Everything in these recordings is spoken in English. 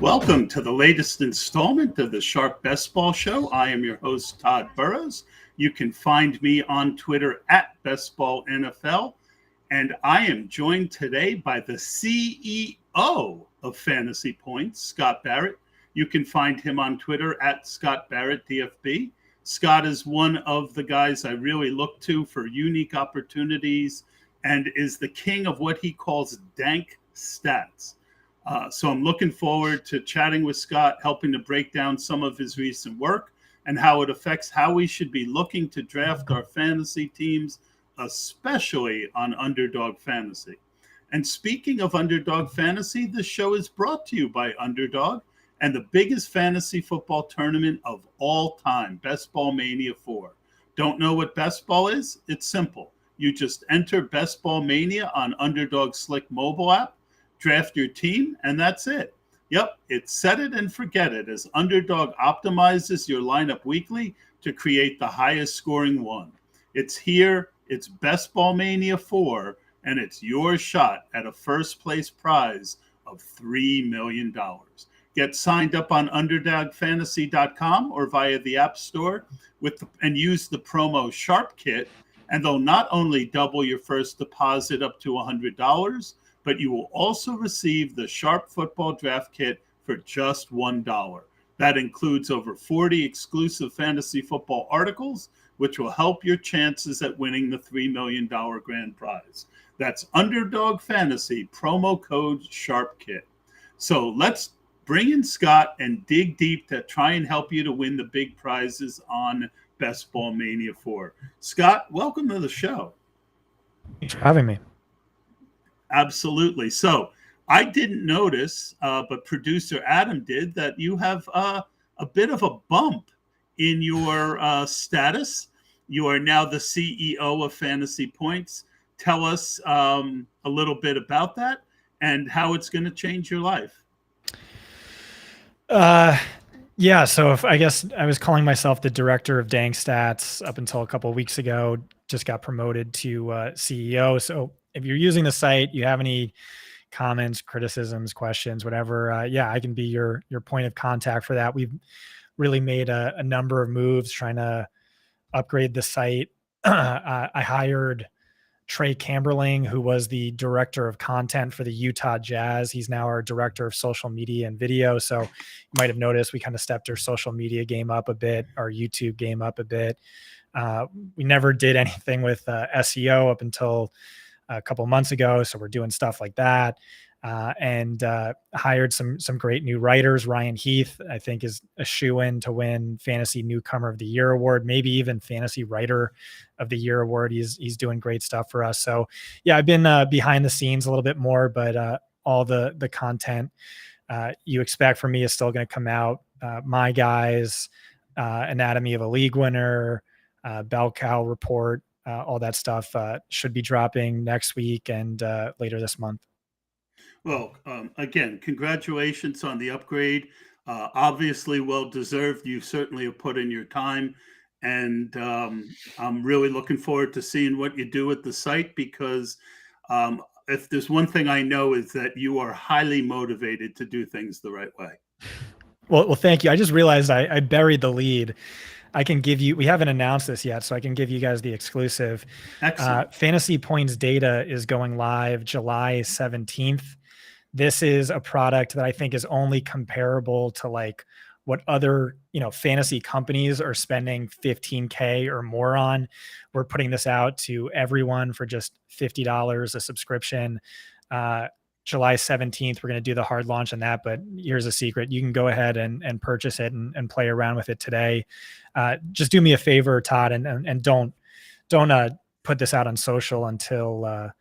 Welcome to the latest installment of the Sharp Best Ball Show. I am your host, Tod Burros. You can find me on Twitter at BestBallNFL. And I am joined today by the CEO of Fantasy Points, Scott Barrett. You can find him on Twitter at Scott Barrett DFB. Scott is one of the guys I really look to for unique opportunities and is the king of what he calls dank stats. So I'm looking forward to chatting with Scott, helping to break down some of his recent work and how it affects how we should be looking to draft our fantasy teams, especially on Underdog Fantasy. And speaking of Underdog Fantasy, this show is brought to you by Underdog and the biggest fantasy football tournament of all time, Best Ball Mania 4. Don't know what Best Ball is? It's simple. You just enter Best Ball Mania on Underdog's slick mobile app, draft your team, and that's it. Yep, it's set it and forget it as Underdog optimizes your lineup weekly to create the highest scoring one. It's here, it's Best Ball Mania 4, and it's your shot at a first place prize of $3 million. Get signed up on UnderdogFantasy.com or via the App Store and use the promo SharpKit, and they'll not only double your first deposit up to $100, but you will also receive the Sharp Football Draft Kit for just $1. That includes over 40 exclusive fantasy football articles, which will help your chances at winning the $3 million grand prize. That's Underdog Fantasy, promo code SharpKit. So let's bring in Scott and dig deep to try and help you to win the big prizes on Best Ball Mania 4. Scott, welcome to the show. Thanks for having me. Absolutely. So I didn't notice, but producer Adam did, that you have a bit of a bump in your status. You are now the CEO of Fantasy Points. Tell us a little bit about that and how it's going to change your life. Yeah, so I guess I was calling myself the director of Dank Stats up until a couple of weeks ago, just got promoted to CEO. So if you're using the site, you have any comments, criticisms, questions, whatever, I can be your point of contact for that. We've really made a number of moves trying to upgrade the site. I hired Trey Camberling, who was the director of content for the Utah Jazz. He's now our director of social media and video. So you might have noticed we kind of stepped our social media game up a bit, our YouTube game up a bit. We never did anything with SEO up until a couple of months ago. So we're doing stuff like that. And hired some great new writers. Ryan Heath, I think, is a shoo-in to win Fantasy Newcomer of the Year award, maybe even Fantasy Writer of the Year award. He's doing great stuff for us. So yeah, I've been behind the scenes a little bit more, but all the content you expect from me is still going to come out. My guys, Anatomy of a League Winner, Bell Cow Report, all that stuff should be dropping next week and later this month. Well, again, congratulations on the upgrade. Obviously, well-deserved. You certainly have put in your time. And I'm really looking forward to seeing what you do with the site because if there's one thing I know is that you are highly motivated to do things the right way. Well, thank you. I just realized I buried the lead. I can give you, we haven't announced this yet, so I can give you guys the exclusive. Excellent. Fantasy Points data is going live July 17th. This is a product that I think is only comparable to like what other, fantasy companies are spending $15K or more on. We're putting this out to everyone for just $50 a subscription. July 17th, we're going to do the hard launch on that, but here's a secret. You can go ahead and purchase it and play around with it today. Just do me a favor, Todd, and don't put this out on social until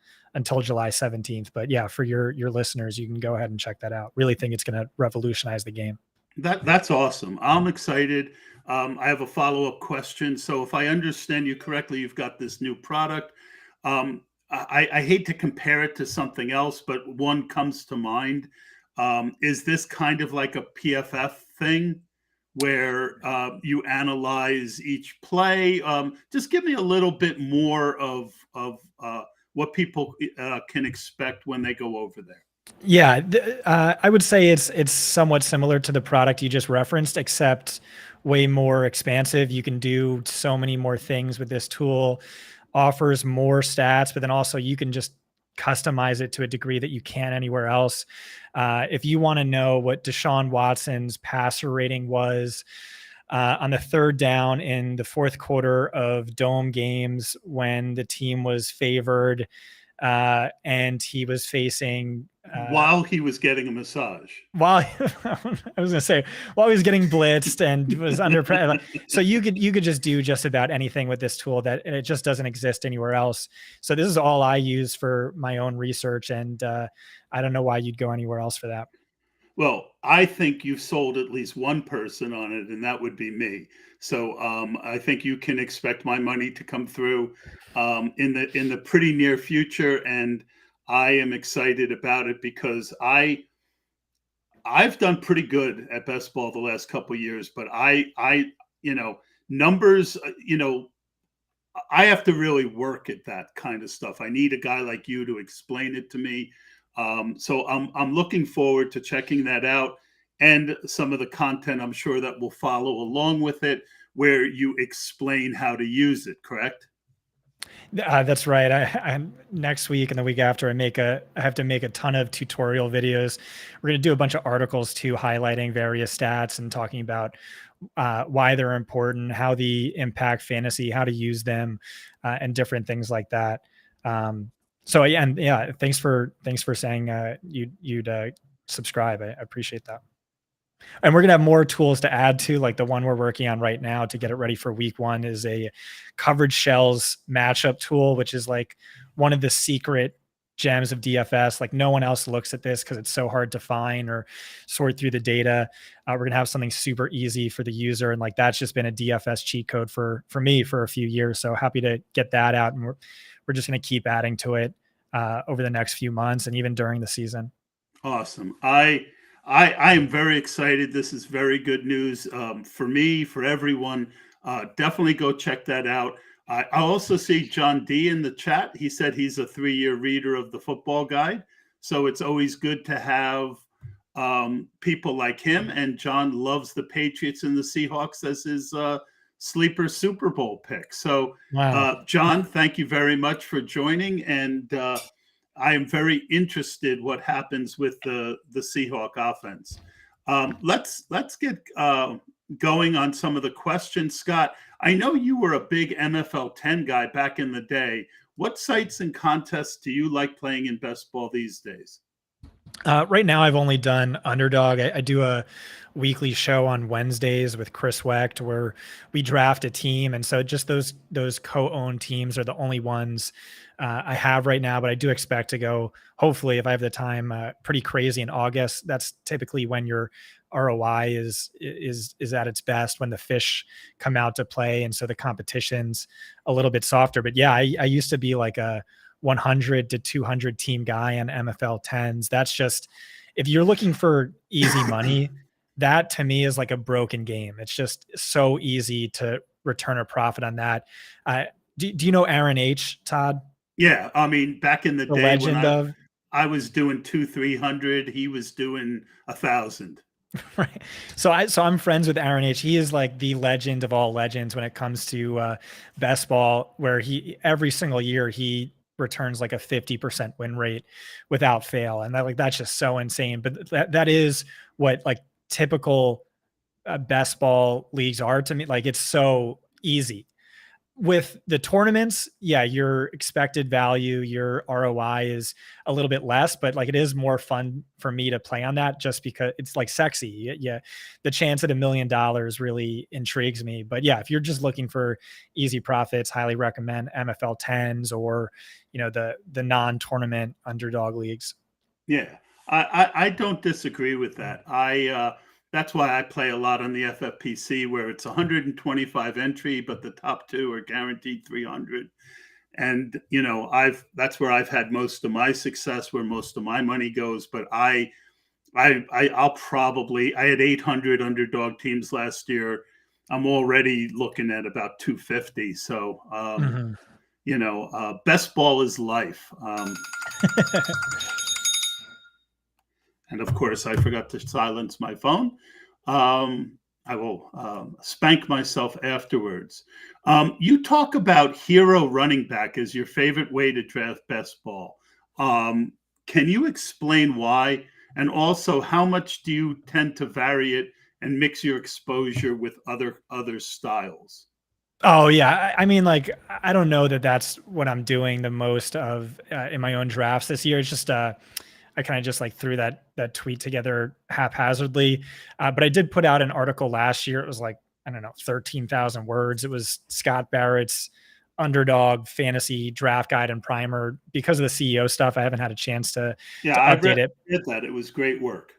July 17th. But yeah, for your listeners, you can go ahead and check that out. Really think it's going to revolutionize the game. That's awesome. I'm excited. I have a follow-up question. So if I understand you correctly, you've got this new product. I hate to compare it to something else, but one comes to mind. Is this kind of like a PFF thing where you analyze each play? Just give me a little bit more of what people can expect when they go over there. Yeah, I would say it's somewhat similar to the product you just referenced, except way more expansive. You can do so many more things with this tool, offers more stats, but then also you can just customize it to a degree that you can't anywhere else. If you want to know what Deshaun Watson's passer rating was on the third down in the fourth quarter of dome games when the team was favored and he was facing While he was getting a massage. while I was going to say while he was getting blitzed and was under pressure. So you could just do just about anything with this tool that it just doesn't exist anywhere else. So this is all I use for my own research, and I don't know why you'd go anywhere else for that. Well, I think you've sold at least one person on it, and that would be me. So I think you can expect my money to come through in the pretty near future, and I am excited about it because I've done pretty good at best ball the last couple of years, but you know numbers, I have to really work at that kind of stuff. I need a guy like you to explain it to me. So I'm looking forward to checking that out and some of the content I'm sure that will follow along with it, where you explain how to use it. Correct? That's right. I next week and the week after I have to make a ton of tutorial videos. We're going to do a bunch of articles too, highlighting various stats and talking about why they're important, how they impact fantasy, how to use them, and different things like that. So yeah, and yeah, thanks for saying you'd subscribe. I appreciate that. And we're going to have more tools to add to, like the one we're working on right now to get it ready for week one is a coverage shells matchup tool, which is like one of the secret gems of DFS. Like no one else looks at this because it's so hard to find or sort through the data. We're going to have something super easy for the user. And like, that's just been a DFS cheat code for me for a few years. So happy to get that out. And we're just going to keep adding to it over the next few months and even during the season. Awesome. I am very excited. This is very good news for me, for everyone. Definitely go check that out. I also see John D in the chat. He said he's a 3-year reader of the Football Guide, so it's always good to have people like him. And John loves the Patriots and the Seahawks as his sleeper Super Bowl pick. So, Wow. John, thank you very much for joining, and I am very interested what happens with the Seahawk offense. Let's get going on some of the questions, Scott. I know you were a big NFL 10 guy back in the day. What sites and contests do you like playing in best ball these days? Right now, I've only done Underdog. I do a weekly show on Wednesdays with Chris Wecht where we draft a team, and so just those co-owned teams are the only ones I have right now. But I do expect to go, hopefully, if I have the time, pretty crazy in August. That's typically when your ROI is at its best, when the fish come out to play, and so the competition's a little bit softer. But yeah, I used to be like a 100 to 200 team guy on MFL 10s. That's just, if you're looking for easy money, that to me is like a broken game. It's just so easy to return a profit on that. Do you know Aaron H, Todd? Yeah, I mean, back in the The day when legend of I was doing 200-300, he was doing 1,000. right. So I'm friends with Aaron H. He is like the legend of all legends when it comes to best ball, where he every single year he returns like a 50% win rate without fail. And that's just so insane. But that is what like typical best ball leagues are to me. Like it's so easy. With the tournaments, yeah, your expected value, your ROI is a little bit less, but like it is more fun for me to play on that just because it's like sexy. Yeah. The chance at $1 million really intrigues me. But yeah, if you're just looking for easy profits, highly recommend MFL 10s or, the non-tournament underdog leagues. Yeah, I don't disagree with that. That's why I play a lot on the FFPC, where it's 125 entry, but the top two are guaranteed 300. And that's where I've had most of my success, where most of my money goes. But I had 800 underdog teams last year. I'm already looking at about 250. So Mhm. best ball is life. And of course, I forgot to silence my phone. I will spank myself afterwards. You talk about hero running back as your favorite way to draft best ball. Can you explain why? And also, how much do you tend to vary it and mix your exposure with other styles? Oh yeah, I mean, like I don't know that that's what I'm doing the most of in my own drafts this year. It's just I kind of just like threw that tweet together haphazardly, but I did put out an article last year. It was like I don't know 13,000 words. It was Scott Barrett's underdog fantasy draft guide and primer. Because of the CEO stuff, I haven't had a chance Yeah, to I update it. read that. It was great work.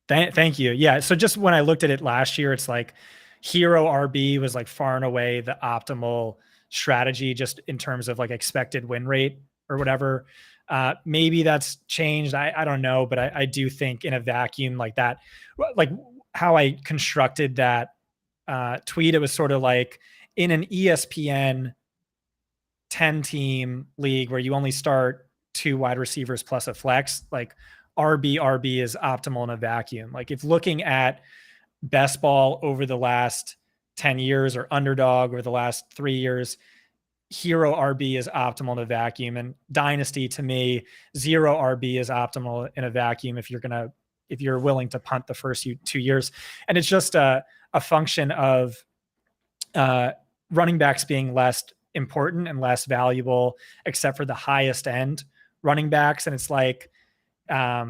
Thank you. Yeah. So just when I looked at it last year, it's like hero RB was like far and away the optimal strategy just in terms of like expected win rate or whatever. Maybe that's changed. I don't know, but I do think in a vacuum like that, like how I constructed that tweet, it was sort of like in an ESPN 10 team league where you only start two wide receivers plus a flex, like RB is optimal in a vacuum. Like if looking at best ball over the last 10 years or underdog over the last 3 years, hero RB is optimal in a vacuum. And dynasty to me, zero RB is optimal in a vacuum if you're willing to punt the first 2 years. And it's just a function of running backs being less important and less valuable, except for the highest end running backs. And it's like, I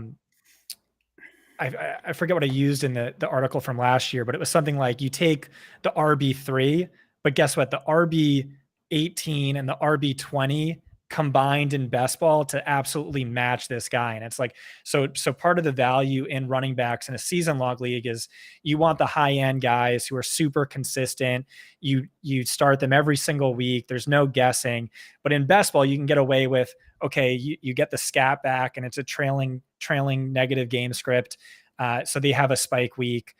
forget what I used in the article from last year, but it was something like you take the RB3, but guess what? The RB18 and the RB20 combined in best ball to absolutely match this guy. And it's like, so part of the value in running backs in a season long league is you want the high end guys who are super consistent. You start them every single week. There's no guessing, but in best ball, you can get away with, okay, you get the scat back and it's a trailing negative game script. So they have a spike week,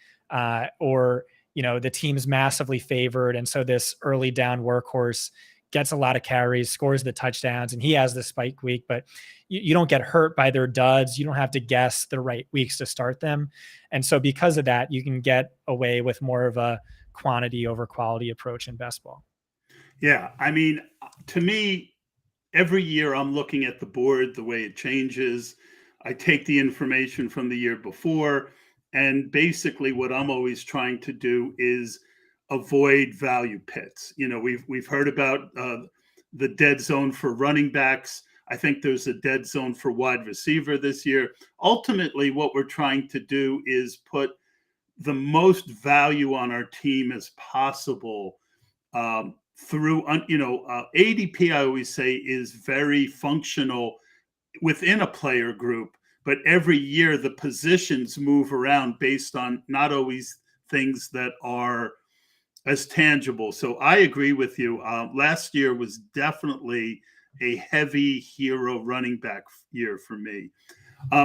or, the team's massively favored. And so this early down workhorse gets a lot of carries, scores the touchdowns, and he has the spike week, but you don't get hurt by their duds. You don't have to guess the right weeks to start them. And so because of that, you can get away with more of a quantity over quality approach in best ball. Yeah. I mean, to me, every year I'm looking at the board, the way it changes. I take the information from the year before, and basically what I'm always trying to do is avoid value pits. We've heard about the dead zone for running backs. I think there's a dead zone for wide receiver this year. Ultimately, what we're trying to do is put the most value on our team as possible through, ADP, I always say, is very functional within a player group, but every year the positions move around based on not always things that are as tangible. So I agree with you. Last year was definitely a heavy hero running back year for me.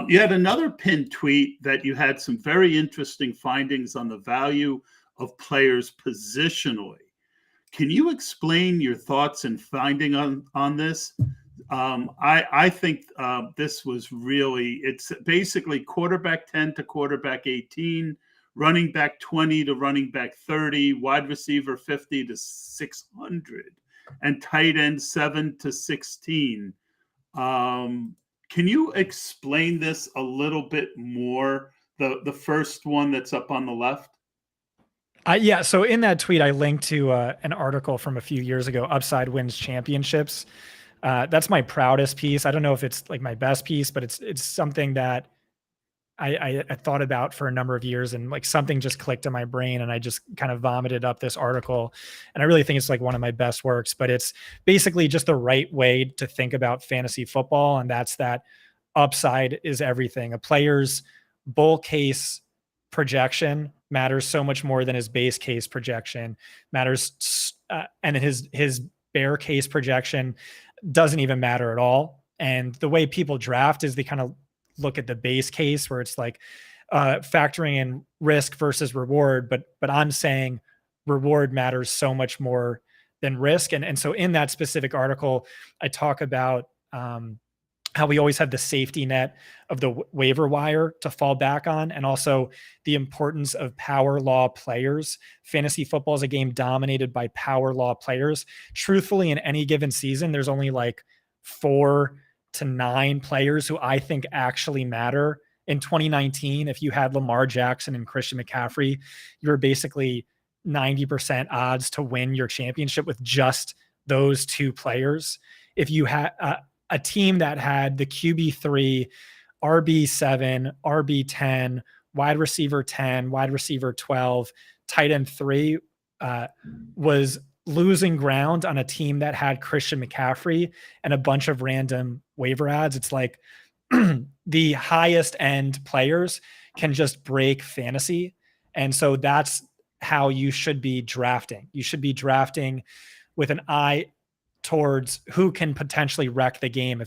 You had another pinned tweet that you had some very interesting findings on the value of players positionally. Can you explain your thoughts and finding on this? I think this was really, it's basically quarterback 10 to quarterback 18, running back 20 to running back 30, wide receiver 50 to 600, and tight end 7 to 16. Can you explain this a little bit more? The first one that's up on the left? Yeah. So in that tweet, I linked to an article from a few years ago, Upside Wins Championships. That's my proudest piece. I don't know if it's like my best piece, but it's something that I thought about for a number of years, and like something just clicked in my brain and I just kind of vomited up this article. And I really think it's like one of my best works, but it's basically just the right way to think about fantasy football. And that's that upside is everything. A player's bull case projection matters so much more than his base case projection matters. And his bear case projection doesn't even matter at all. And the way people draft is they kind of look at the base case where it's like factoring in risk versus reward. But I'm saying reward matters so much more than risk. And so in that specific article, I talk about how we always had the safety net of the waiver wire to fall back on, and also the importance of power law players. Fantasy football is a game dominated by power law players. Truthfully, in any given season, there's only like 4 to 9 players who I think actually matter. In 2019, if you had Lamar Jackson and Christian McCaffrey, you were basically 90% odds to win your championship with just those 2 players. If you had a team that had the QB3, RB7, RB10, wide receiver 10, wide receiver 12, tight end 3, was losing ground on a team that had Christian McCaffrey and a bunch of random waiver ads. It's like the highest end players can just break fantasy. And so that's how you should be drafting. You should be drafting with an eye towards who can potentially wreck the game.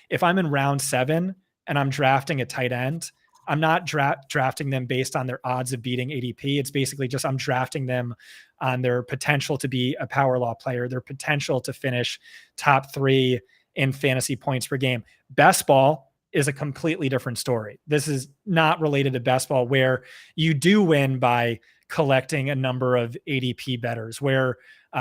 If I'm in round 7 and I'm drafting a tight end, I'm not drafting them based on their odds of beating ADP. It's basically just I'm drafting them on their potential to be a power law player, their potential to finish top 3 in fantasy points per game. Best ball is a completely different story. This is not related to best ball, where you do win by collecting a number of ADP bettors, where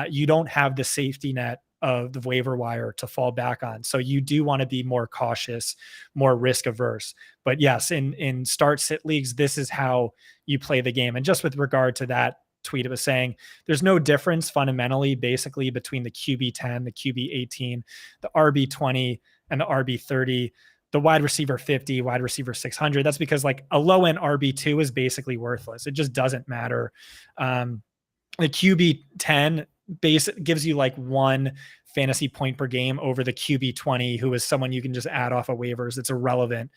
you don't have the safety net of the waiver wire to fall back on. So you do want to be more cautious, more risk averse. But yes, in start sit leagues, this is how you play the game. And just with regard to that tweet, it was saying there's no difference fundamentally, basically, between the QB10, the QB18, the RB20, and the RB30, the wide receiver 50, wide receiver 600. That's because like a low end RB2 is basically worthless. It just doesn't matter. The QB10 gives you like 1 fantasy point per game over the QB20, who is someone you can just add off of waivers. It's irrelevant.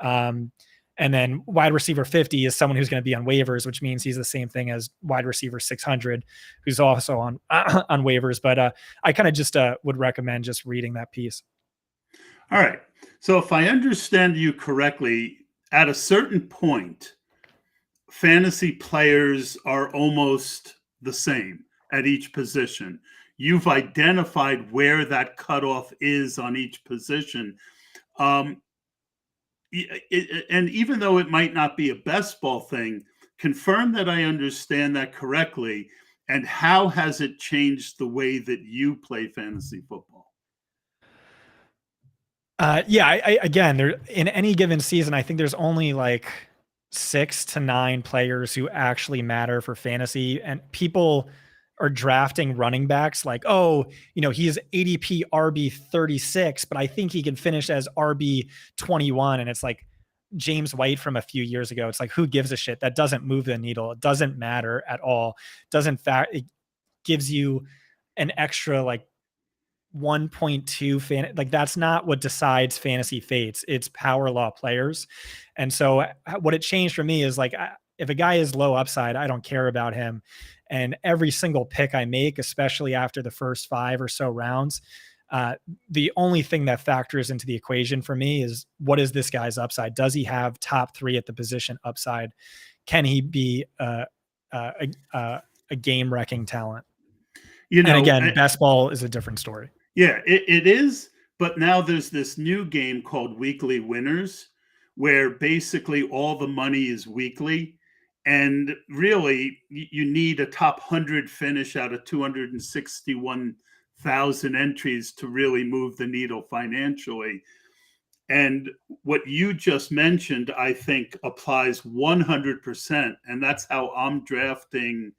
And then wide receiver 50 is someone who's going to be on waivers, which means he's the same thing as wide receiver 600, who's also on on waivers. But I kind of just would recommend just reading that piece. All right. So if I understand you correctly, at a certain point, fantasy players are almost the same at each position. You've identified where that cutoff is on each position. And even though it might not be a best ball thing, confirm that I understand that correctly. And how has it changed the way that you play fantasy football? Again, there in any given season, I think there's only like 6 to 9 players who actually matter for fantasy, and people are drafting running backs like, oh, he's ADP RB 36, but I think he can finish as RB 21, and it's like James White from a few years ago. It's like, who gives a shit? That doesn't move the needle. It doesn't matter at all. It gives you an extra like 1.2 like that's not what decides fantasy fates. It's power law players. And so what it changed for me is like, if a guy is low upside, I don't care about him. And every single pick I make, especially after the first 5 or so rounds, the only thing that factors into the equation for me is, what is this guy's upside? Does he have top 3 at the position upside? Can he be a game wrecking talent? And again, best ball is a different story. Yeah, it is. But now there's this new game called Weekly Winners, where basically all the money is weekly. And really, you need a top 100 finish out of 261,000 entries to really move the needle financially. And what you just mentioned, I think, applies 100%. And that's how I'm drafting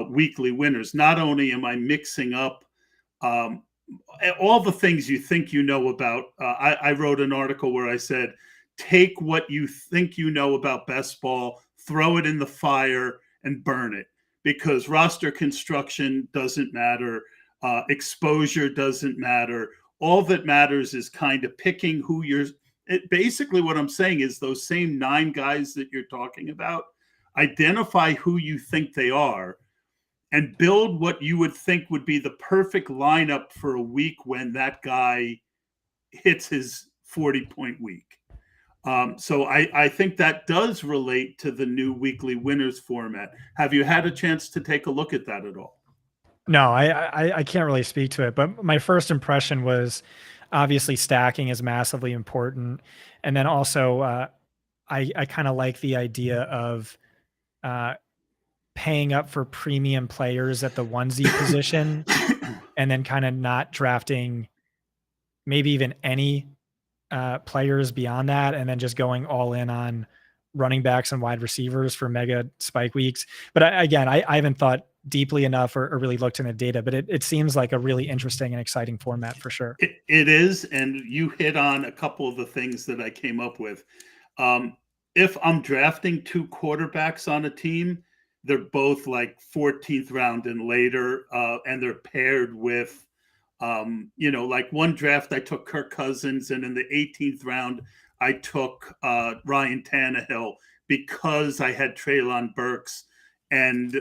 weekly winners. Not only am I mixing up all the things you think you know about. I wrote an article where I said, take what you think you know about best ball, throw it in the fire, and burn it, because roster construction doesn't matter. Exposure doesn't matter. All that matters is kind of picking who you're. Basically, what I'm saying is those same 9 guys that you're talking about, identify who you think they are, and build what you would think would be the perfect lineup for a week when that guy hits his 40-point week. So I think that does relate to the new weekly winners format. Have you had a chance to take a look at that at all? No, I can't really speak to it, but my first impression was obviously stacking is massively important. And then also, I kind of like the idea of paying up for premium players at the onesie position and then kind of not drafting maybe even any players beyond that, and then just going all in on running backs and wide receivers for mega spike weeks. But I haven't thought deeply enough or really looked into data, but it seems like a really interesting and exciting format for sure. It is, and you hit on a couple of the things that I came up with. If I'm drafting two quarterbacks on a team, they're both like 14th round and later, and they're paired with, like one draft I took Kirk Cousins, and in the 18th round I took Ryan Tannehill because I had Treylon Burks, and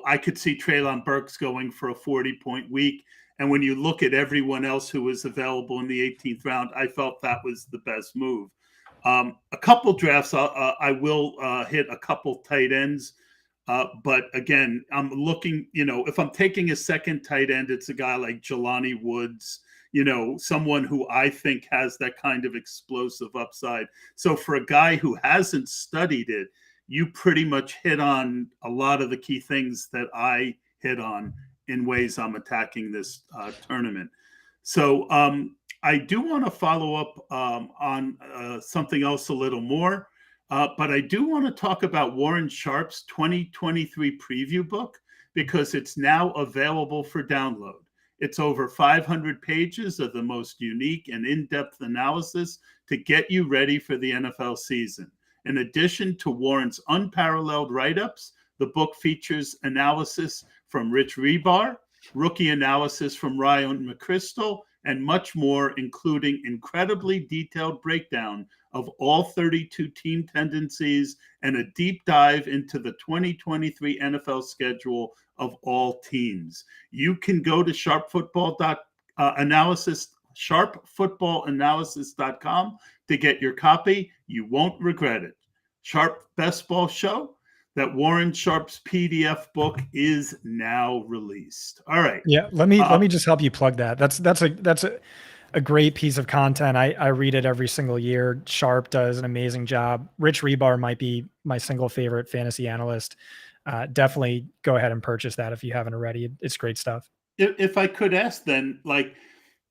I could see Treylon Burks going for a 40-point week. And when you look at everyone else who was available in the 18th round, I felt that was the best move. A couple drafts, I will hit a couple tight ends. But again, I'm looking, if I'm taking a second tight end, it's a guy like Jelani Woods, someone who I think has that kind of explosive upside. So for a guy who hasn't studied it, you pretty much hit on a lot of the key things that I hit on in ways I'm attacking this tournament. So I do want to follow up on something else a little more. But I do want to talk about Warren Sharp's 2023 preview book because it's now available for download. It's over 500 pages of the most unique and in-depth analysis to get you ready for the NFL season. In addition to Warren's unparalleled write-ups, the book features analysis from Rich Rebar, rookie analysis from Ryan McChrystal, and much more, including incredibly detailed breakdown of all 32 team tendencies and a deep dive into the 2023 NFL schedule of all teams. You can go to sharpfootballanalysis.com to get your copy. You won't regret it. Sharp Best Ball Show. That Warren Sharp's PDF book is now released. All right. Yeah, let me just help you plug that. That's a great piece of content. I read it every single year. Sharp does an amazing job. Rich Rebar might be my single favorite fantasy analyst. Definitely go ahead and purchase that if you haven't already. It's great stuff. If I could ask then,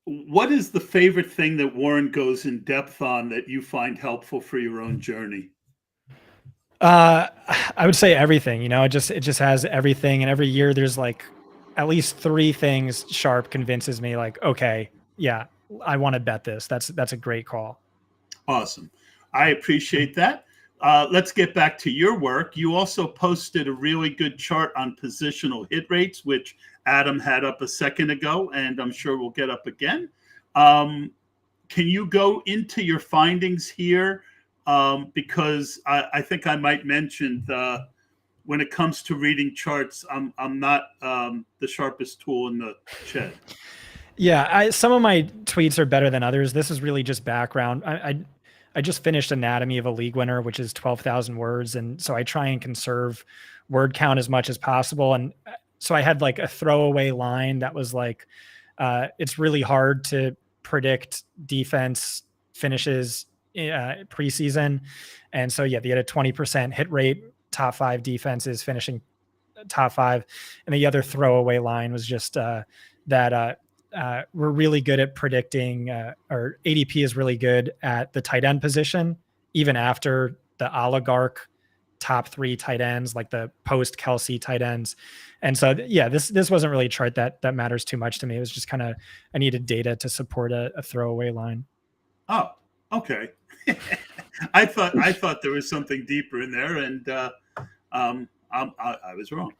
what is the favorite thing that Warren goes in depth on that you find helpful for your own journey? I would say everything, it just has everything. And every year there's like at least 3 things Sharp convinces me like, okay, yeah, I want to bet this. That's a great call. Awesome. I appreciate that. Let's get back to your work. You also posted a really good chart on positional hit rates, which Adam had up a second ago, and I'm sure we'll get up again. Can you go into your findings here? Because I think I might mention when it comes to reading charts, I'm not the sharpest tool in the shed. Yeah, some of my tweets are better than others. This is really just background. I just finished Anatomy of a League Winner, which is 12,000 words, and so I try and conserve word count as much as possible. And so I had like a throwaway line that was like, "It's really hard to predict defense finishes preseason," and so yeah, they had a 20% hit rate. Top 5 defenses finishing top 5, and the other throwaway line was just that we're really good at predicting, or ADP is really good at the tight end position, even after the oligarch top 3 tight ends, like the post Kelsey tight ends. And so yeah, this wasn't really a chart that matters too much to me. It was just kind of I needed data to support a throwaway line. Oh, okay. I thought there was something deeper in there, and I was wrong.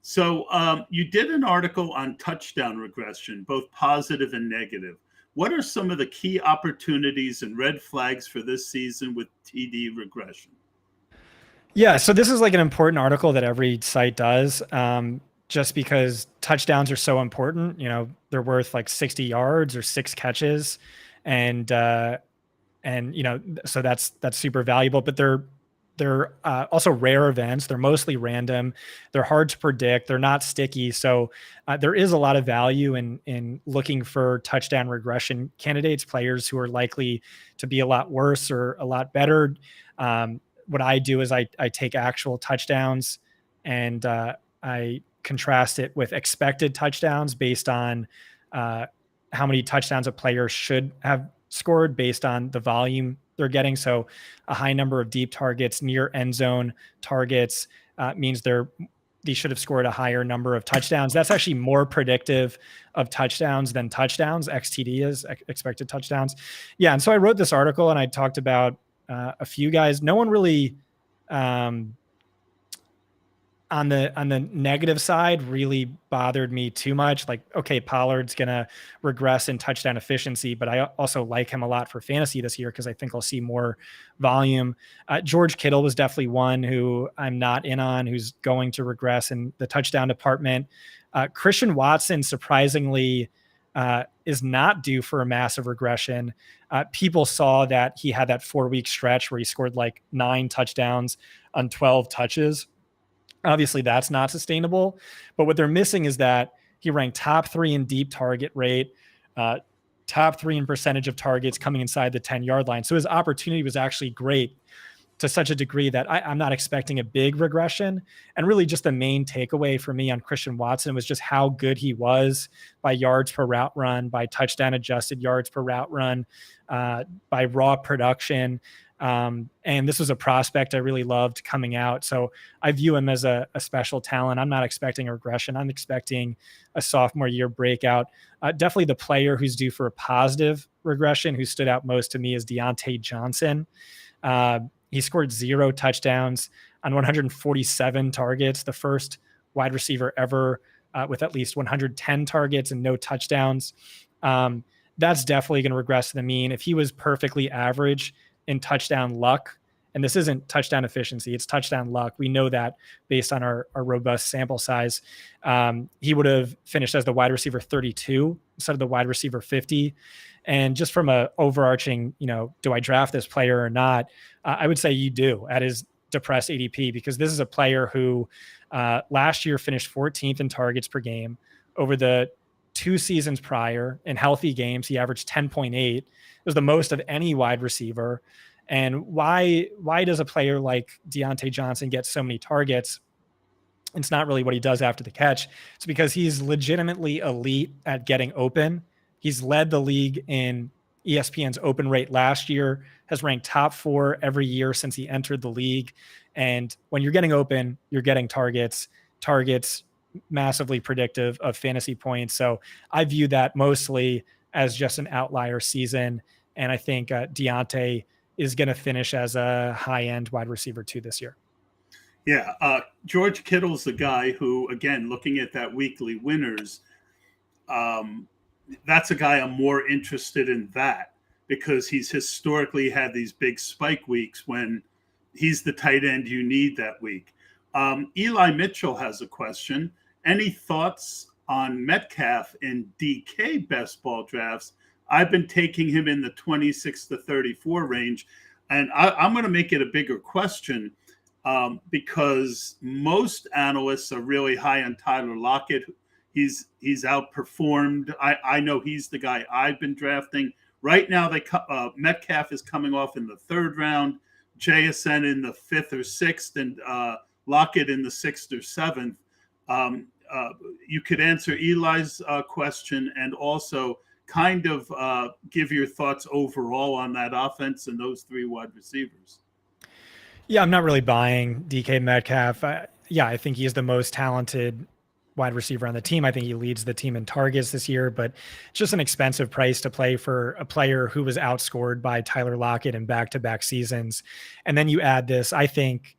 So you did an article on touchdown regression, both positive and negative. What are some of the key opportunities and red flags for this season with TD regression? Yeah, so this is like an important article that every site does, just because touchdowns are so important. They're worth like 60 yards or 6 catches, and so that's super valuable. But they're they're also rare events. They're mostly random. They're hard to predict. They're not sticky. So there is a lot of value in looking for touchdown regression candidates, players who are likely to be a lot worse or a lot better. What I do is I take actual touchdowns and I contrast it with expected touchdowns based on how many touchdowns a player should have scored based on the volume they're getting. So a high number of deep targets, near end zone targets means they should have scored a higher number of touchdowns. That's actually more predictive of touchdowns than touchdowns. XTD is expected touchdowns. Yeah. And so I wrote this article and I talked about a few guys. No one really on the negative side really bothered me too much. Like, okay, Pollard's going to regress in touchdown efficiency, but I also like him a lot for fantasy this year because I think I'll see more volume. George Kittle was definitely one who I'm not in on, who's going to regress in the touchdown department. Christian Watson, surprisingly, is not due for a massive regression. People saw that he had that 4-week stretch where he scored like 9 touchdowns on 12 touches. Obviously, that's not sustainable. But what they're missing is that he ranked top 3 in deep target rate, top 3 in percentage of targets coming inside the 10-yard line. So his opportunity was actually great to such a degree that I'm not expecting a big regression. And really just the main takeaway for me on Christian Watson was just how good he was by yards per route run, by touchdown adjusted yards per route run, by raw production. And this was a prospect I really loved coming out. So I view him as a special talent. I'm not expecting a regression. I'm expecting a sophomore year breakout. Definitely the player who's due for a positive regression, who stood out most to me, is Deontay Johnson. He scored 0 touchdowns on 147 targets, the first wide receiver ever with at least 110 targets and no touchdowns. That's definitely going to regress to the mean. If he was perfectly average in touchdown luck, and this isn't touchdown efficiency, it's touchdown luck. We know that based on our robust sample size. He would have finished as the wide receiver 32 instead of the wide receiver 50. And just from a overarching, do I draft this player or not? I would say you do at his depressed ADP, because this is a player who last year finished 14th in targets per game. Over the 2 seasons prior, in healthy games, he averaged 10.8. It was the most of any wide receiver. And why does a player like Deontay Johnson get so many targets? It's not really what he does after the catch. It's because he's legitimately elite at getting open. He's led the league in ESPN's open rate last year, has ranked top 4 every year since he entered the league. And when you're getting open, you're getting targets massively predictive of fantasy points. So I view that mostly as just an outlier season. And I think Deontay is going to finish as a high-end wide receiver 2 this year. Yeah. George Kittle's the guy who, again, looking at that weekly winners, that's a guy I'm more interested in, that because he's historically had these big spike weeks when he's the tight end you need that week. Eli Mitchell has a question. Any thoughts on Metcalf in DK best ball drafts? I've been taking him in the 26 to 34 range, and I'm going to make it a bigger question because most analysts are really high on Tyler Lockett. He's outperformed. I know he's the guy I've been drafting. Right now, Metcalf is coming off in the 3rd round, JSN in the 5th or 6th, and Lockett in the 6th or 7th. You could answer Eli's question and also kind of give your thoughts overall on that offense and those 3 wide receivers. Yeah, I'm not really buying DK Metcalf. I think he's the most talented wide receiver on the team. I think he leads the team in targets this year, but it's just an expensive price to play for a player who was outscored by Tyler Lockett in back-to-back seasons. And then you add this, I think,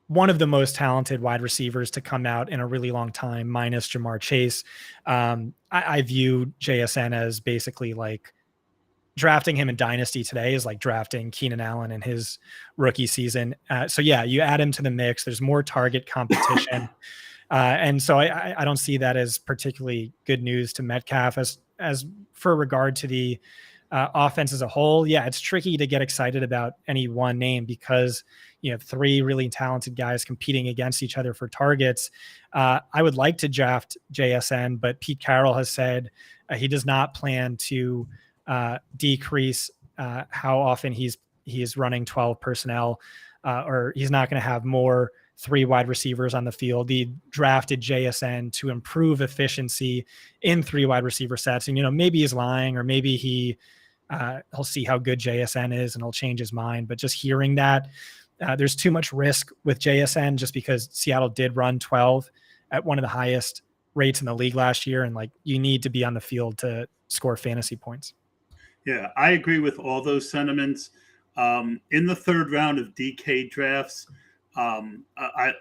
one of the most talented wide receivers to come out in a really long time, minus Jamar Chase. I view JSN as basically like drafting him in Dynasty today is like drafting Keenan Allen in his rookie season. You add him to the mix. There's more target competition. And so I don't see that as particularly good news to Metcalf. As for regard to the offense as a whole, yeah, it's tricky to get excited about any one name because you have three really talented guys competing against each other for targets. I would like to draft JSN, but Pete Carroll has said he does not plan to decrease how often he's running 12 personnel, or he's not going to have more 3 wide receivers on the field. He drafted JSN to improve efficiency in 3 wide receiver sets. And, maybe he's lying, or maybe he'll see how good JSN is and he'll change his mind. But just hearing that, there's too much risk with JSN just because Seattle did run 12 at one of the highest rates in the league last year. And you need to be on the field to score fantasy points. Yeah, I agree with all those sentiments. In the third round of DK drafts,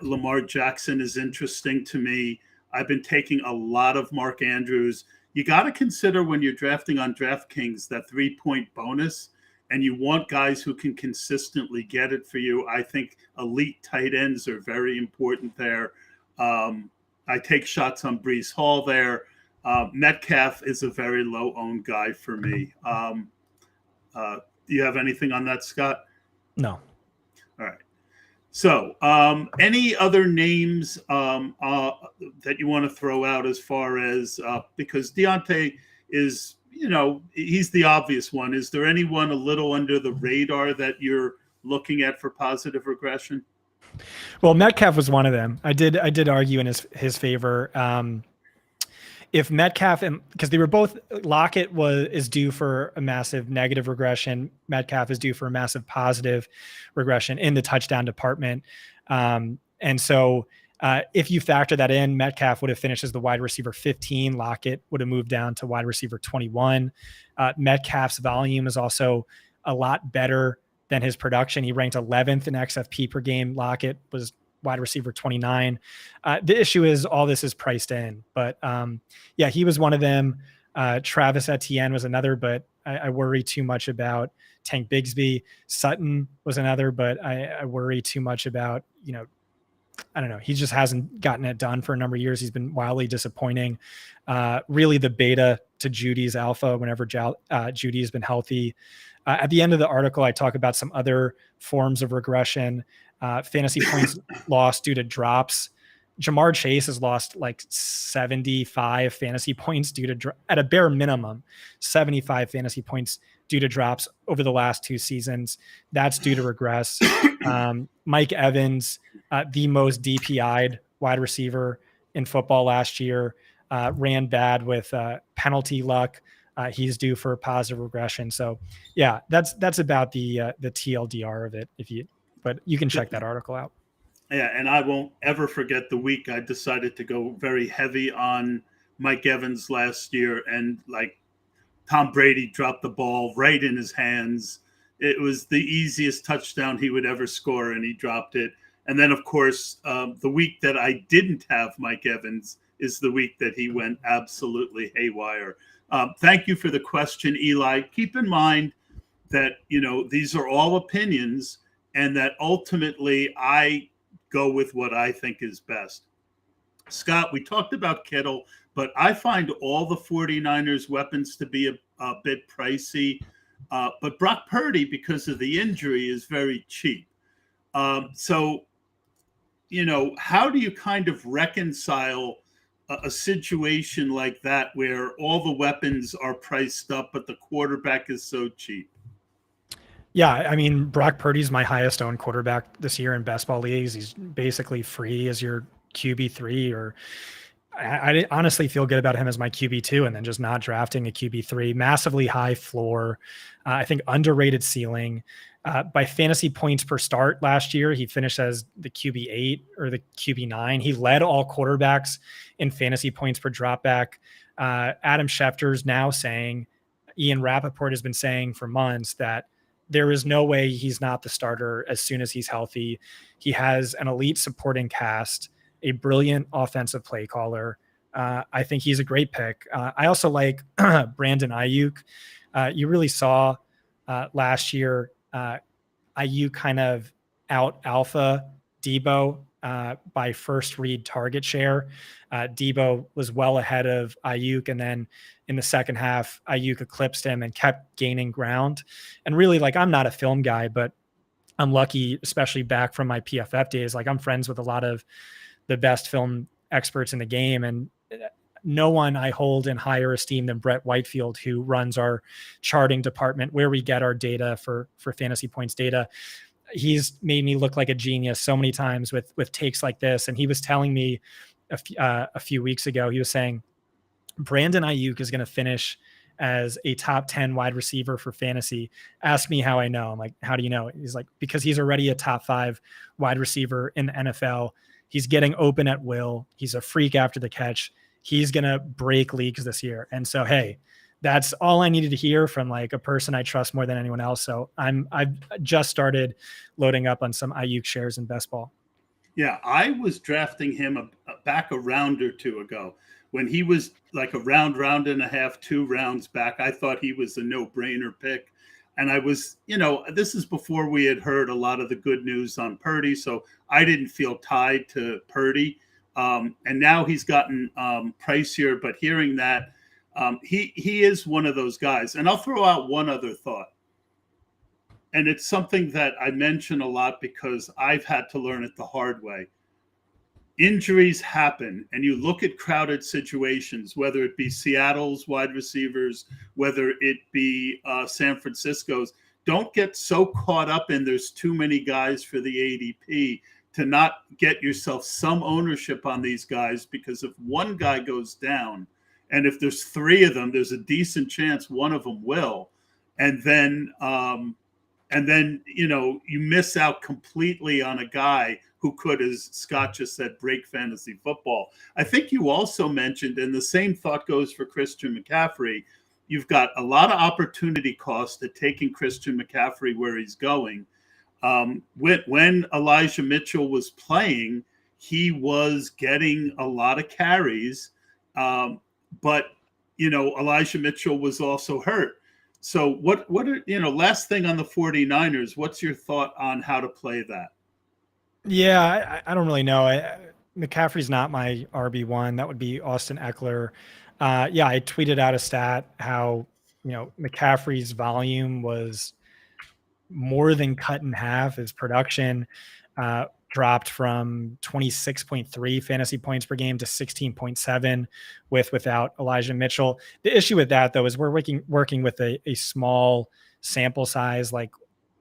Lamar Jackson is interesting to me. I've been taking a lot of Mark Andrews. You got to consider when you're drafting on DraftKings that 3-point bonus, and you want guys who can consistently get it for you. I think elite tight ends are very important there. I take shots on Breece Hall there. Metcalf is a very low-owned guy for me. Do you have anything on that, Scott? No. All right. So any other names that you want to throw out as far as because Deontay is, he's the obvious one. Is there anyone a little under the radar that you're looking at for positive regression? Well, Metcalf was one of them. I did argue in his favor. If Metcalf, because they were both, Lockett is due for a massive negative regression. Metcalf is due for a massive positive regression in the touchdown department. And so if you factor that in, Metcalf would have finished as the wide receiver 15. Lockett would have moved down to wide receiver 21. Metcalf's volume is also a lot better than his production. He ranked 11th in XFP per game. Lockett was wide receiver 29. The issue is all this is priced in, but yeah, he was one of them. Travis Etienne was another, but I worry too much about Tank Bigsby. Sutton was another, but I worry too much about, I don't know. He just hasn't gotten it done for a number of years. He's been wildly disappointing. Really the beta to Judy's alpha whenever Judy has been healthy. At the end of the article, I talk about some other forms of regression. Fantasy points lost due to drops. Jamar Chase has lost 75 fantasy points due to, at a bare minimum, 75 fantasy points due to drops over the last 2 seasons. That's due to regress. Mike Evans, the most DPI'd wide receiver in football last year, ran bad with penalty luck. He's due for positive regression. So yeah, that's about the TLDR of it. But you can check that article out. Yeah, and I won't ever forget the week I decided to go very heavy on Mike Evans last year, and Tom Brady dropped the ball right in his hands. It was the easiest touchdown he would ever score, and he dropped it. And then, of course, the week that I didn't have Mike Evans is the week that he went absolutely haywire. Thank you for the question, Eli. Keep in mind that, these are all opinions, and that ultimately I go with what I think is best. Scott, we talked about Kittle, but I find all the 49ers weapons to be a bit pricey. But Brock Purdy, because of the injury, is very cheap. So, how do you kind of reconcile a situation like that where all the weapons are priced up, but the quarterback is so cheap? Yeah, I mean, Brock Purdy's my highest owned quarterback this year in best ball leagues. He's basically free as your QB3, or I honestly feel good about him as my QB2 and then just not drafting a QB3. Massively high floor. I think underrated ceiling. By fantasy points per start last year, he finished as the QB8 or the QB9. He led all quarterbacks in fantasy points per dropback. Adam Schefter's now saying, Ian Rappaport has been saying for months that there is no way he's not the starter as soon as he's healthy. He has an elite supporting cast, a brilliant offensive play caller. I think he's a great pick. I also like Brandon Ayuk. You really saw last year Ayuk kind of out alpha Debo by first read target share. Debo was well ahead of Ayuk, and then in the second half, Ayuk eclipsed him and kept gaining ground. And really, like, I'm not a film guy, but I'm lucky, especially back from my PFF days. Like, I'm friends with a lot of the best film experts in the game, and no one I hold in higher esteem than Brett Whitefield, who runs our charting department where we get our data for fantasy points data. He's made me look like a genius so many times with takes like this. And he was telling me a few weeks ago, he was saying Brandon Ayuk is going to finish as a top 10 wide receiver for fantasy. Ask me how I know. I'm like, how do you know? He's like, because he's already a top 5 wide receiver in the NFL. He's getting open at will. He's a freak after the catch. He's going to break leagues this year. And so, hey, that's all I needed to hear from like a person I trust more than anyone else. So I've just started loading up on some Ayuk shares in best ball. Yeah, I was drafting him back a round or two ago when he was like a round and a half, 2 rounds back. I thought he was a no-brainer pick. And I was, this is before we had heard a lot of the good news on Purdy. So I didn't feel tied to Purdy. And now he's gotten pricier, but hearing that, he is one of those guys. And I'll throw out one other thought. And it's something that I mention a lot because I've had to learn it the hard way. Injuries happen, and you look at crowded situations, whether it be Seattle's wide receivers, whether it be San Francisco's. Don't get so caught up in there's too many guys for the ADP to not get yourself some ownership on these guys, because if one guy goes down, and if there's 3 of them, there's a decent chance one of them will. And then you miss out completely on a guy who could, as Scott just said, break fantasy football. I think you also mentioned, and the same thought goes for Christian McCaffrey, you've got a lot of opportunity cost at taking Christian McCaffrey where he's going. When Elijah Mitchell was playing, he was getting a lot of carries, but Elijah Mitchell was also hurt. So what are, last thing on the 49ers, what's your thought on how to play that? Yeah, I don't really know. McCaffrey's not my RB1. That would be Austin Eckler. I tweeted out a stat how, McCaffrey's volume was more than cut in half. His production dropped from 26.3 fantasy points per game to 16.7 without Elijah Mitchell. The issue with that, though, is we're working with a small sample size. Like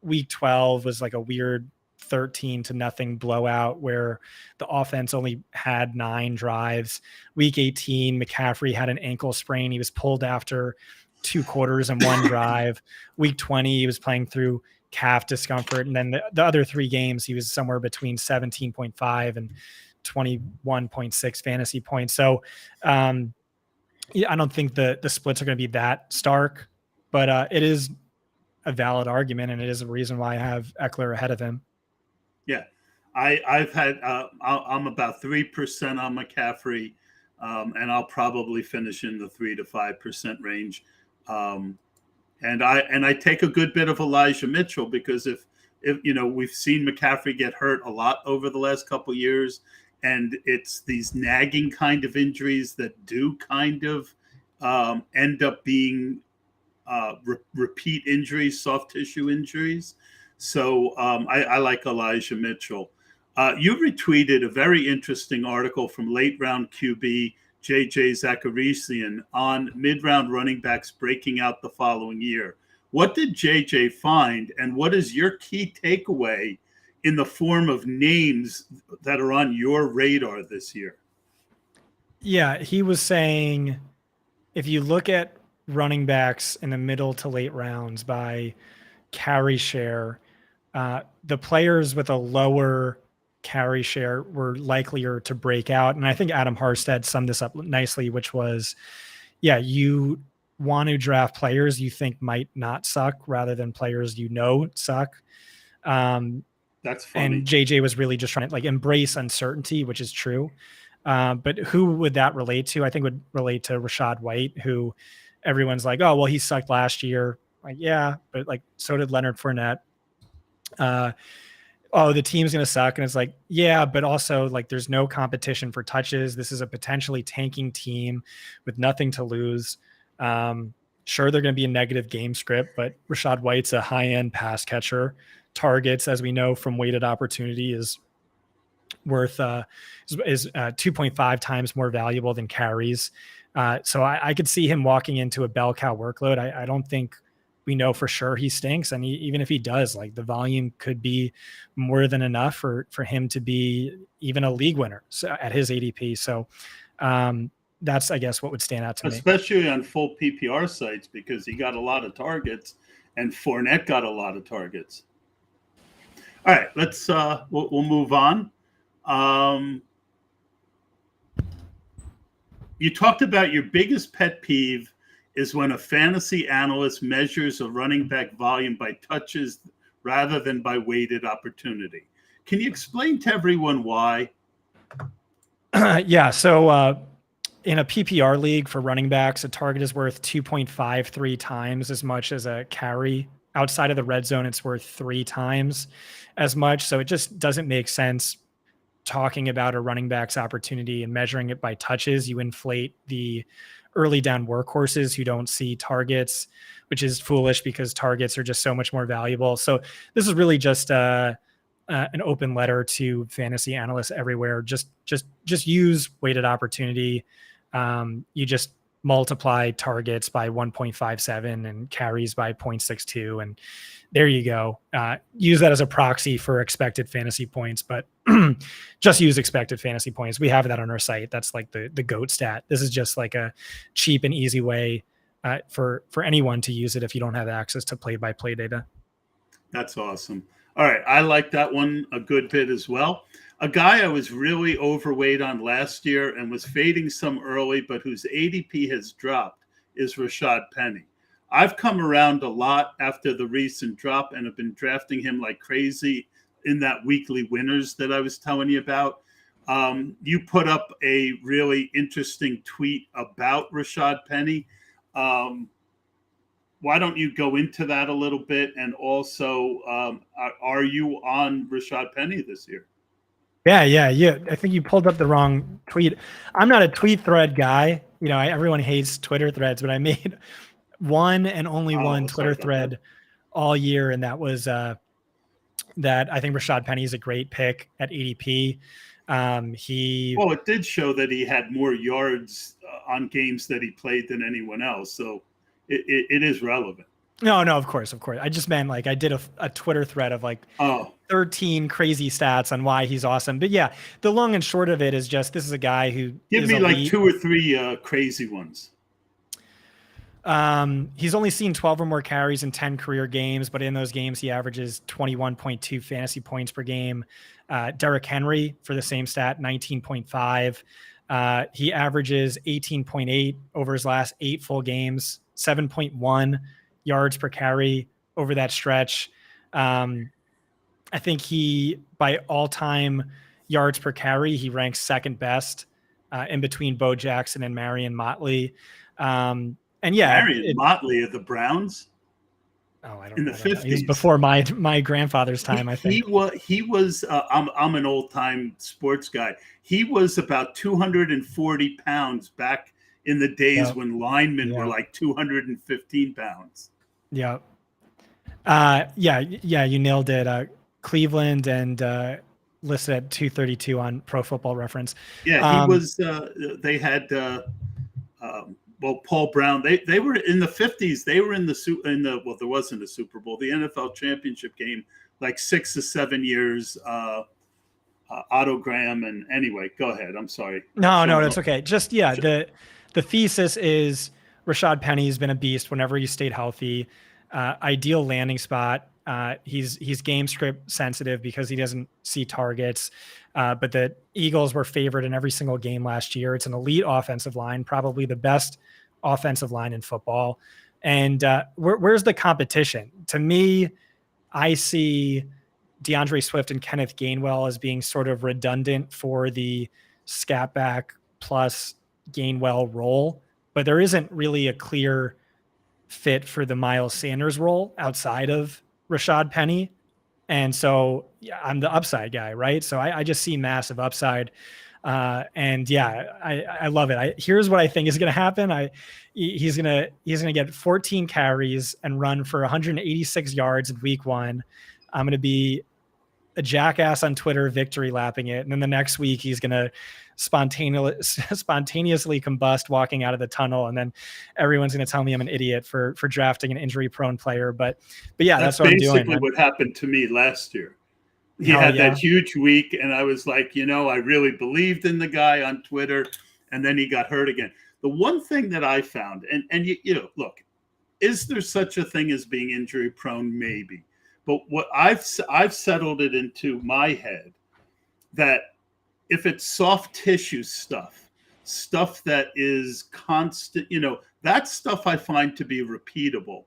week 12 was like a weird 13-0 blowout where the offense only had 9 drives. Week 18, McCaffrey had an ankle sprain. He was pulled after 2 quarters and 1 drive. Week 20, he was playing through calf discomfort. And then the other 3 games, he was somewhere between 17.5 and 21.6 fantasy points. So I don't think the splits are going to be that stark, but it is a valid argument, and it is a reason why I have Eckler ahead of him. Yeah, I've had I'm about 3% on McCaffrey, and I'll probably finish in the 3 to 5% range. And I take a good bit of Elijah Mitchell, because if we've seen McCaffrey get hurt a lot over the last couple of years, and it's these nagging kind of injuries that do kind of end up being repeat injuries, soft tissue injuries. So I like Elijah Mitchell. You retweeted a very interesting article from late round QB JJ Zacharysian on mid-round running backs breaking out the following year. What did JJ find, and what is your key takeaway in the form of names that are on your radar this year? Yeah, he was saying if you look at running backs in the middle to late rounds by carry share, the players with a lower carry share were likelier to break out. And I think Adam Harstead summed this up nicely, which was, you want to draft players you think might not suck rather than players suck. That's funny. And JJ was really just trying to like embrace uncertainty, which is true. But who would that relate to? I think would relate to Rashaad White, who everyone's like, oh, well, he sucked last year. Like, yeah, but like so did Leonard Fournette. oh, the team's going to suck. And it's like, yeah, but also like there's no competition for touches. This is a potentially tanking team with nothing to lose. Sure, they're going to be a negative game script, but Rachaad White's a high-end pass catcher. Targets, as we know from weighted opportunity, is worth 2.5 times more valuable than carries. So I could see him walking into a bell cow workload. I don't think we know for sure he stinks. And even if he does, like the volume could be more than enough for him to be even a league winner at his ADP. So that's, I guess, what would stand out to me. Especially on full PPR sites, because he got a lot of targets and Fournette got a lot of targets. All right, let's we'll move on. You talked about your biggest pet peeve is when a fantasy analyst measures a running back volume by touches rather than by weighted opportunity. Can you explain to everyone why? Yeah, so in a PPR league for running backs, a target is worth 2.53 times as much as a carry. Outside of the red zone, it's worth 3 times as much. So it just doesn't make sense talking about a running back's opportunity and measuring it by touches. You inflate the early down workhorses who don't see targets, which is foolish because targets are just so much more valuable. So this is really just an open letter to fantasy analysts everywhere. Just use weighted opportunity. You just multiply targets by 1.57 and carries by 0.62, and there you go. Use that as a proxy for expected fantasy points, but just use expected fantasy points. We have that on our site. That's like the GOAT stat. This is just like a cheap and easy way for anyone to use it if you don't have access to play-by-play data. That's awesome. All right, I like that one a good bit as well. A guy I was really overweight on last year and was fading some early, but whose ADP has dropped is Rashaad Penny. I've come around a lot after the recent drop and have been drafting him like crazy in that weekly winners that I was telling you about. You put up a really interesting tweet about Rashaad Penny. Why don't you go into that a little bit? And also, are you on Rashaad Penny this year? Yeah. I think you pulled up the wrong tweet. I'm not a tweet thread guy. You know, everyone hates Twitter threads, but I made one and only one Twitter thread all year, and that was that I think Rashaad Penny is a great pick at ADP. It did show that he had more yards on games that he played than anyone else, so it is relevant. No, of course. I just meant like I did a Twitter thread of like 13 crazy stats on why he's awesome. But yeah, the long and short of it is just this is a guy who give me like 2 or 3 crazy ones. He's only seen 12 or more carries in 10 career games, but in those games he averages 21.2 fantasy points per game. Derrick Henry for the same stat, 19.5. He averages 18.8 over his last 8 full games, 7.1 yards per carry over that stretch. I think he, by all-time yards per carry, he ranks second best in between Bo Jackson and Marion Motley. And yeah, Marion Motley of the Browns. Oh, I don't in know. the 50s. He was before my grandfather's time, I think. He was I'm an old-time sports guy. He was about 240 pounds back in the days when linemen were like 215 pounds. Yeah. You nailed it. Cleveland and listed at 232 on Pro Football Reference. Yeah, he was. They had Paul Brown. They were in the 50s. They were in the there wasn't a Super Bowl, the NFL championship game, like 6 or 7 years. Otto Graham and anyway, go ahead. I'm sorry. No, that's okay. Just the thesis is Rashaad Penny's been a beast whenever he stayed healthy. Ideal landing spot. He's game script sensitive because he doesn't see targets. But the Eagles were favored in every single game last year. It's an elite offensive line, probably the best offensive line in football. And where's the competition? To me, I see DeAndre Swift and Kenneth Gainwell as being sort of redundant for the scat back plus Gainwell role, but there isn't really a clear fit for the Miles Sanders role outside of Rashaad Penny. And so yeah, I'm the upside guy, right? So I just see massive upside. And yeah, I love it. Here's what I think is going to happen. He's going to get 14 carries and run for 186 yards in week 1. I'm going to be a jackass on Twitter, victory lapping it. And then the next week he's going to spontaneously combust walking out of the tunnel. And then everyone's going to tell me I'm an idiot for drafting an injury prone player. But yeah, that's what I'm doing. Basically what happened to me last year. He had that huge week, and I was like, I really believed in the guy on Twitter, and then he got hurt again. The one thing that I found, and look, is there such a thing as being injury prone? Maybe. But what I've settled it into my head that if it's soft tissue stuff that is constant, that stuff I find to be repeatable.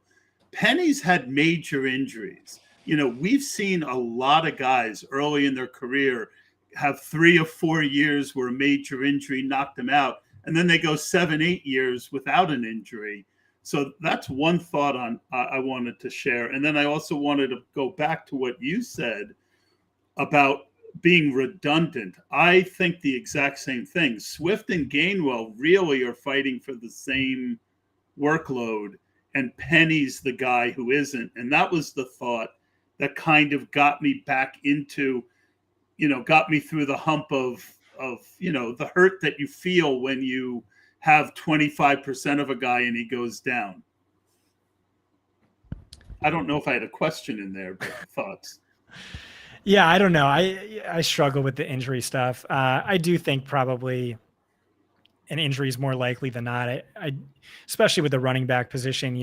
Penny's had major injuries. We've seen a lot of guys early in their career have 3 or 4 years where a major injury knocked them out, and then they go 7, 8 years without an injury. So that's one thought I wanted to share. And then I also wanted to go back to what you said about being redundant. I think the exact same thing. Swift and Gainwell really are fighting for the same workload, and Penny's the guy who isn't. And that was the thought that kind of got me back into, got me through the hump of the hurt that you feel when you have 25% of a guy and he goes down. I don't know if I had a question in there, but thoughts. Yeah, I don't know. I struggle with the injury stuff. I do think probably an injury is more likely than not. I especially with the running back position,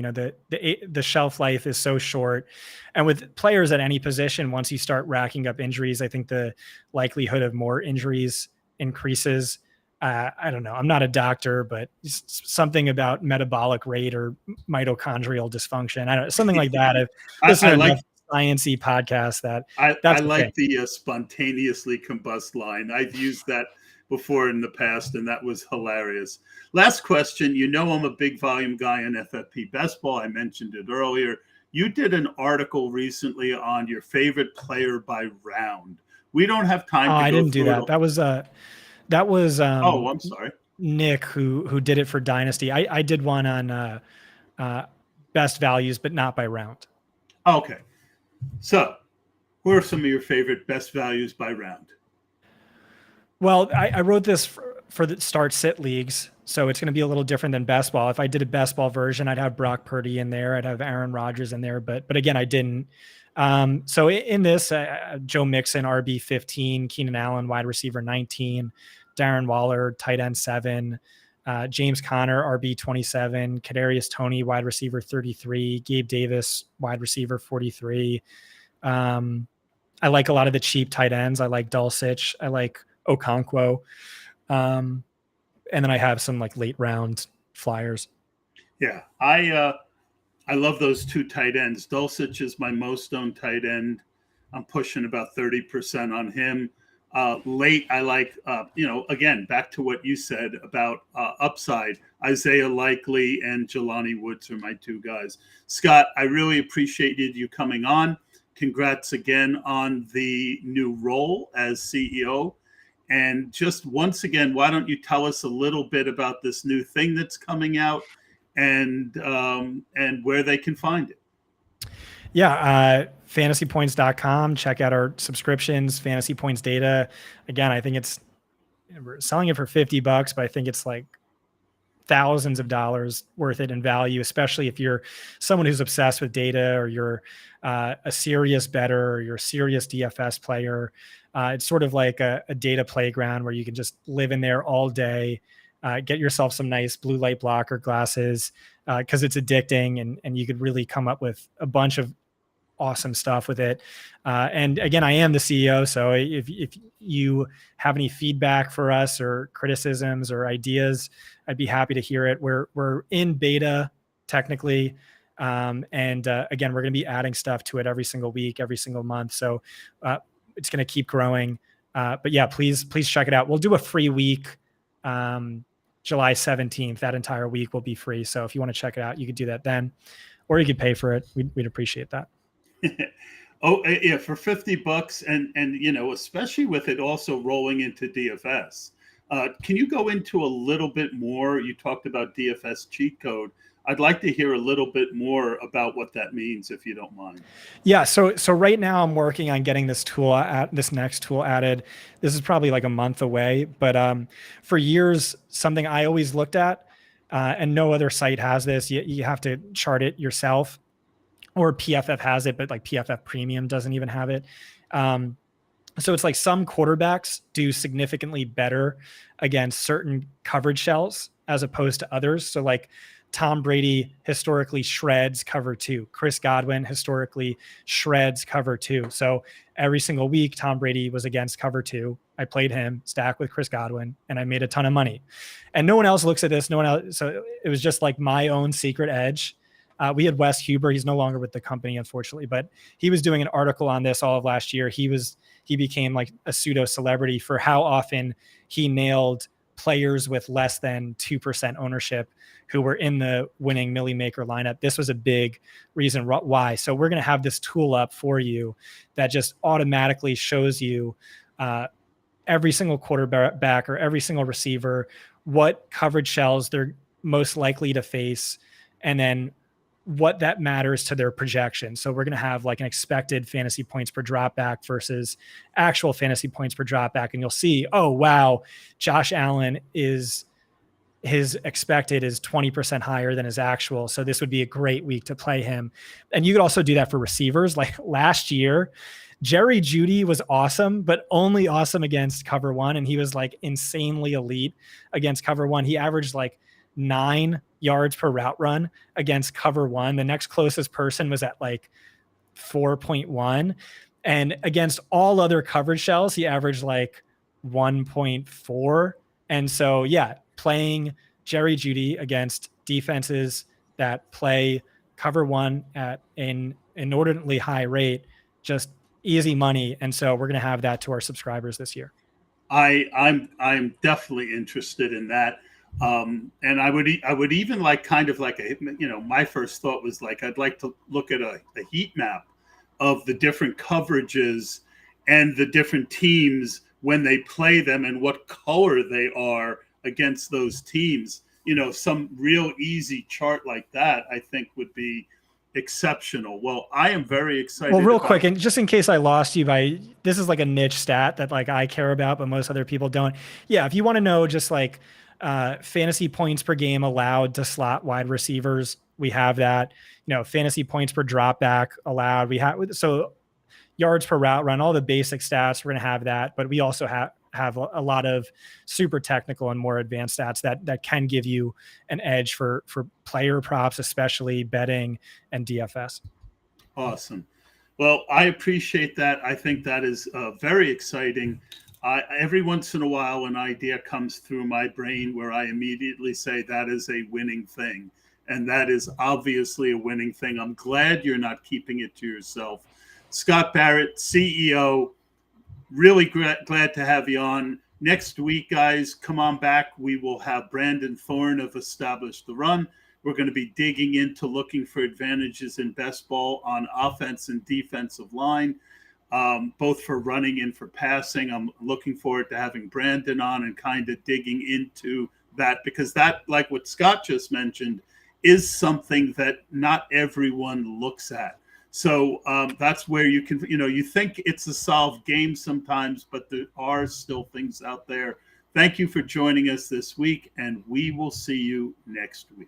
the shelf life is so short, and with players at any position, once you start racking up injuries, I think the likelihood of more injuries increases. I don't know. I'm not a doctor, but something about metabolic rate or mitochondrial dysfunction. I don't know, something like that. I like sciencey podcast that I like the spontaneously combust line. I've used that before in the past, and that was hilarious. Last question. I'm a big volume guy in FFP Best Ball. I mentioned it earlier. You did an article recently on your favorite player by round. We don't have time to go I didn't through do that. That was I'm sorry. Nick who did it for Dynasty. I did one on best values, but not by round. Okay. So, who are some of your favorite best values by round? Well, I wrote this for the start sit leagues, so it's going to be a little different than best ball. If I did a best ball version, I'd have Brock Purdy in there. I'd have Aaron Rodgers in there, but again, I didn't. So in this, Joe Mixon, RB 15, Keenan Allen, wide receiver 19, Darren Waller, tight end 7, James Conner, RB 27, Kadarius Toney, wide receiver 33, Gabe Davis, wide receiver 43. I like a lot of the cheap tight ends. I like Dulcich. I like Okonkwo. And then I have some like late round flyers. Yeah. I love those 2 tight ends. Dulcich is my most owned tight end. I'm pushing about 30% on him. Late, I like, again, back to what you said about upside. Isaiah Likely and Jelani Woods are my 2 guys. Scott, I really appreciated you coming on. Congrats again on the new role as CEO. And just once again, why don't you tell us a little bit about this new thing that's coming out and where they can find it? Yeah, fantasypoints.com. Check out our subscriptions, Fantasy Points Data. Again, I think we're selling it for $50, but I think it's like thousands of dollars worth it in value, especially if you're someone who's obsessed with data or you're a serious bettor or you're a serious DFS player. It's sort of like a data playground where you can just live in there all day, get yourself some nice blue light blocker glasses because it's addicting and you could really come up with a bunch of awesome stuff with it. And again, I am the CEO. So if you have any feedback for us or criticisms or ideas, I'd be happy to hear it. We're in beta technically. And again, we're going to be adding stuff to it every single week, every single month. So it's going to keep growing. But yeah, please check it out. We'll do a free week. July 17th, that entire week will be free. So if you want to check it out, you could do that then, or you could pay for it. We'd appreciate that. Oh yeah, for $50, and especially with it also rolling into DFS. Can you go into a little bit more? You talked about DFS cheat code. I'd like to hear a little bit more about what that means, if you don't mind. Yeah, so right now I'm working on getting this next tool added. This is probably like a month away, but for years, something I always looked at, and no other site has this. You have to chart it yourself, or PFF has it, but like PFF Premium doesn't even have it. So it's like some quarterbacks do significantly better against certain coverage shells as opposed to others. So like Tom Brady historically shreds cover two. Chris Godwin historically shreds cover two. So every single week, Tom Brady was against cover two. I played him, stacked with Chris Godwin, and I made a ton of money. And no one else looks at this. No one else. So it was just like my own secret edge. We had Wes Huber. He's no longer with the company, unfortunately, but he was doing an article on this all of last year. He became like a pseudo celebrity for how often he nailed players with less than 2% ownership who were in the winning Millie Maker lineup. This was a big reason why. So we're going to have this tool up for you that just automatically shows you every single quarterback or every single receiver, what coverage shells they're most likely to face, and then what that matters to their projection. So we're going to have like an expected fantasy points per drop back versus actual fantasy points per drop back. And you'll see, oh, wow, Josh Allen his expected is 20% higher than his actual. So this would be a great week to play him. And you could also do that for receivers. Like last year, Jerry Jeudy was awesome, but only awesome against cover one. And he was like insanely elite against cover one. He averaged like 9 yards per route run against cover one. The next closest person was at like 4.1. And against all other coverage shells, he averaged like 1.4. And so, yeah, playing Jerry Jeudy against defenses that play cover one at an inordinately high rate, just easy money. And so we're going to have that to our subscribers this year. I'm definitely interested in that. And I would even like kind of like my first thought was like, I'd like to look at a heat map of the different coverages and the different teams when they play them and what color they are against those teams. Some real easy chart like that, I think would be exceptional. Well, I am very excited. Well, real quick, and just in case I lost you this is like a niche stat that like I care about, but most other people don't. Yeah. If you want to know just like, fantasy points per game allowed to slot wide receivers, we have that. Fantasy points per drop back allowed. We have so yards per route run, all the basic stats. We're going to have that, but we also have a lot of super technical and more advanced stats that can give you an edge for player props, especially betting and DFS. Awesome. Well, I appreciate that. I think that is very exciting. Every once in a while, an idea comes through my brain where I immediately say that is a winning thing. And that is obviously a winning thing. I'm glad you're not keeping it to yourself. Scott Barrett, CEO, really glad to have you on. Next week, guys, come on back. We will have Brandon Thorne of Establish the Run. We're going to be digging into looking for advantages in best ball on offense and defensive line. Both for running and for passing. I'm looking forward to having Brandon on and kind of digging into that, because that, like what Scott just mentioned, is something that not everyone looks at. So that's where you can, you think it's a solved game sometimes, but there are still things out there. Thank you for joining us this week, and we will see you next week.